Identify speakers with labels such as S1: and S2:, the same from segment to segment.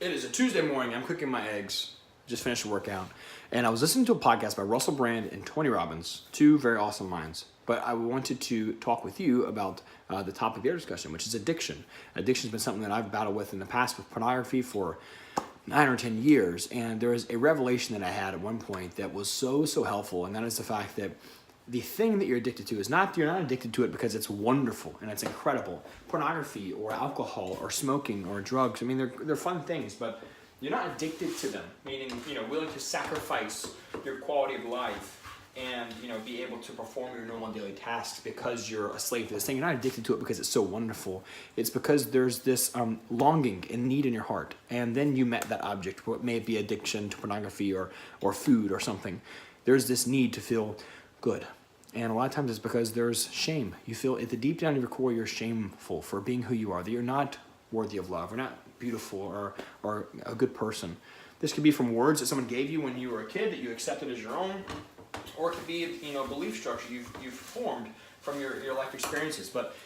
S1: It is a Tuesday morning. I'm cooking my eggs. Just finished a workout. And I was listening to a podcast by Russell Brand and Tony Robbins, two very awesome minds. But I wanted to talk with you about the topic of their discussion, which is addiction. Addiction has been something that I've battled with in the past with pornography for 9 or 10 years. And there was a revelation that I had at one point that was so helpful. And that is the fact that the thing that you're addicted to is you're not addicted to it because it's wonderful and it's incredible. Pornography or alcohol or smoking or drugs, I mean, they're fun things, but you're not addicted to them, meaning, willing to sacrifice your quality of life and, be able to perform your normal daily tasks because you're a slave to this thing. You're not addicted to it because it's so wonderful. It's because there's this longing and need in your heart. And then you met that object, what may be addiction to pornography or food or something. There's this need to feel good. And a lot of times it's because there's shame. You feel at the deep down of your core, you're shameful for being who you are, that you're not worthy of love, or not beautiful, or a good person. This could be from words that someone gave you when you were a kid that you accepted as your own, or it could be a belief structure you've formed from your life experiences. But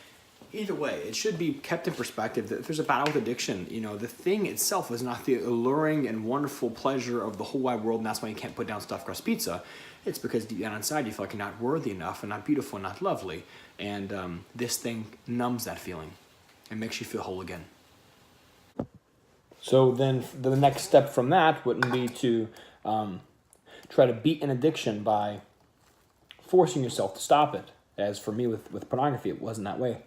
S1: either way, it should be kept in perspective that if there's a battle with addiction, the thing itself is not the alluring and wonderful pleasure of the whole wide world, and that's why you can't put down stuffed crust pizza. It's because deep down inside you feel like you're not worthy enough and not beautiful and not lovely. And this thing numbs that feeling and makes you feel whole again. So then the next step from that wouldn't be to try to beat an addiction by forcing yourself to stop it. As for me with pornography, it wasn't that way.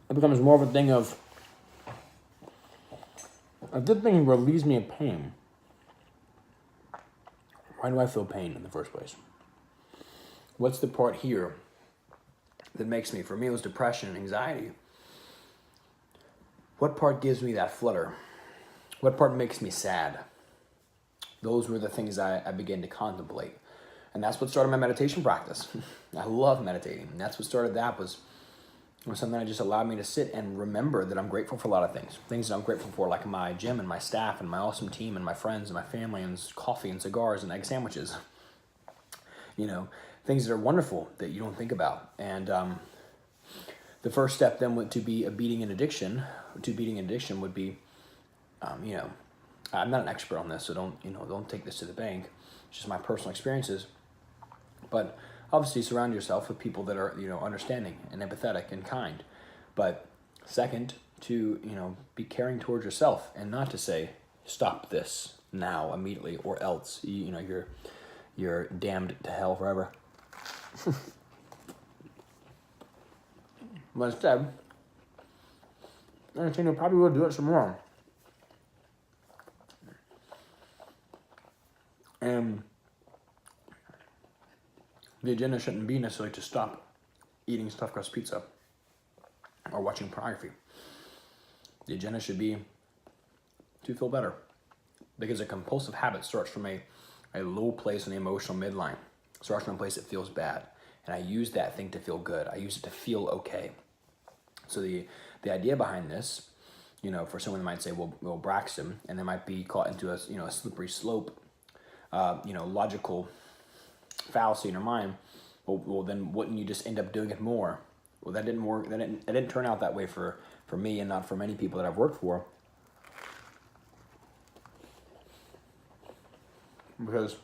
S1: It becomes more of a thing of, if this thing relieves me of pain, why do I feel pain in the first place? What's the part here that makes me, for me it was depression and anxiety. What part gives me that flutter? What part makes me sad? Those were the things I began to contemplate. And that's what started my meditation practice. I love meditating. And that's what started that was something that just allowed me to sit and remember that I'm grateful for a lot of things. Things that I'm grateful for, like my gym and my staff and my awesome team and my friends and my family and coffee and cigars and egg sandwiches. Things that are wonderful that you don't think about. And the first step then to beating an addiction would be, I'm not an expert on this, so don't take this to the bank. It's just my personal experiences. But obviously surround yourself with people that are, understanding and empathetic and kind. But second, to, be caring towards yourself and not to say, stop this now, immediately, or else, you're damned to hell forever. But instead, I think I probably will do it some more. And the agenda shouldn't be necessarily to stop eating stuffed crust pizza or watching pornography. The agenda should be to feel better, because a compulsive habit starts from a low place in the emotional midline. It starts from a place that feels bad, and I use that thing to feel good. I use it to feel okay. So the idea behind this, for someone that might say, well, Braxton, and they might be caught into a slippery slope, logical fallacy in your mind. Well, then wouldn't you just end up doing it more? Well, that didn't work. That didn't turn out that way for me, and not for many people that I've worked for. Because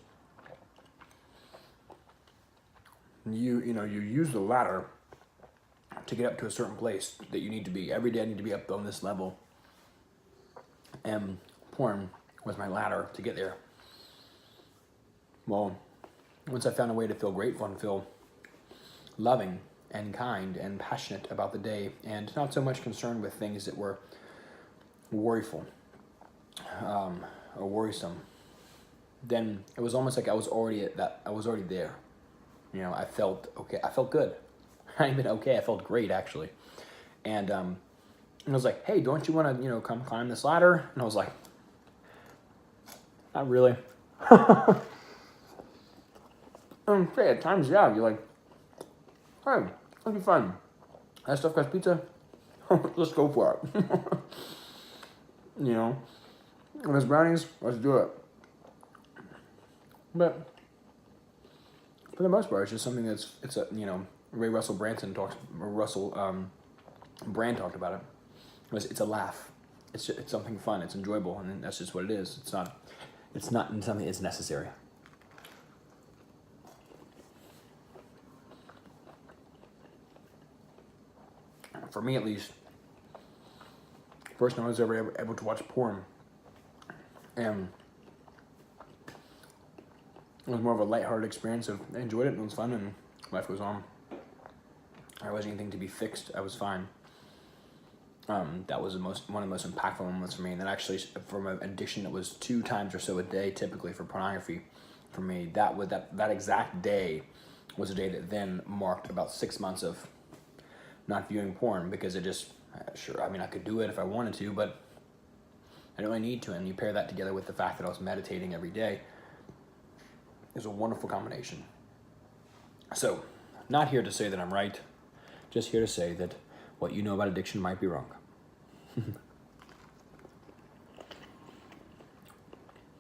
S1: you use the ladder to get up to a certain place that you need to be. Every day I need to be up on this level. And porn was my ladder to get there. Well, once I found a way to feel grateful and feel loving and kind and passionate about the day, and not so much concerned with things that were worryful or worrisome, then it was almost like I was already there. I felt okay. I felt good. Not even okay. I felt great, actually. And I was like, hey, don't you want to, come climb this ladder? And I was like, not really. Okay, at times, yeah, you're like, hey, that'll be fun. That stuffed crust pizza? Let's go for it. And there's brownies, let's do it. But for the most part, it's just something Ray Russell Branson talks, Brand talked about it. It's a laugh. It's something fun. It's enjoyable, and that's just what it is. It's not something that's necessary. For me, at least, first time I was ever able to watch porn, and it was more of a lighthearted experience. I enjoyed it, and it was fun, and life goes on. There wasn't anything to be fixed. I was fine. That was one of the most impactful moments for me. And then actually, from an addiction that was 2 times or so a day, typically for pornography, for me, that exact day was a day that then marked about 6 months of not viewing porn, because it just, I could do it if I wanted to, but I don't really need to. And you pair that together with the fact that I was meditating every day, is a wonderful combination. So, not here to say that I'm right, just here to say that what you know about addiction might be wrong.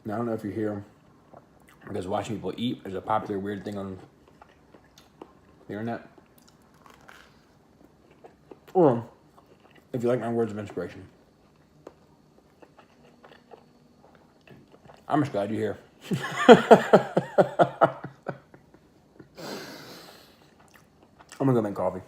S1: Now, I don't know if you're here because watching people eat is a popular weird thing on the internet, or if you like my words of inspiration. I'm just glad you're here. I'm gonna go make coffee.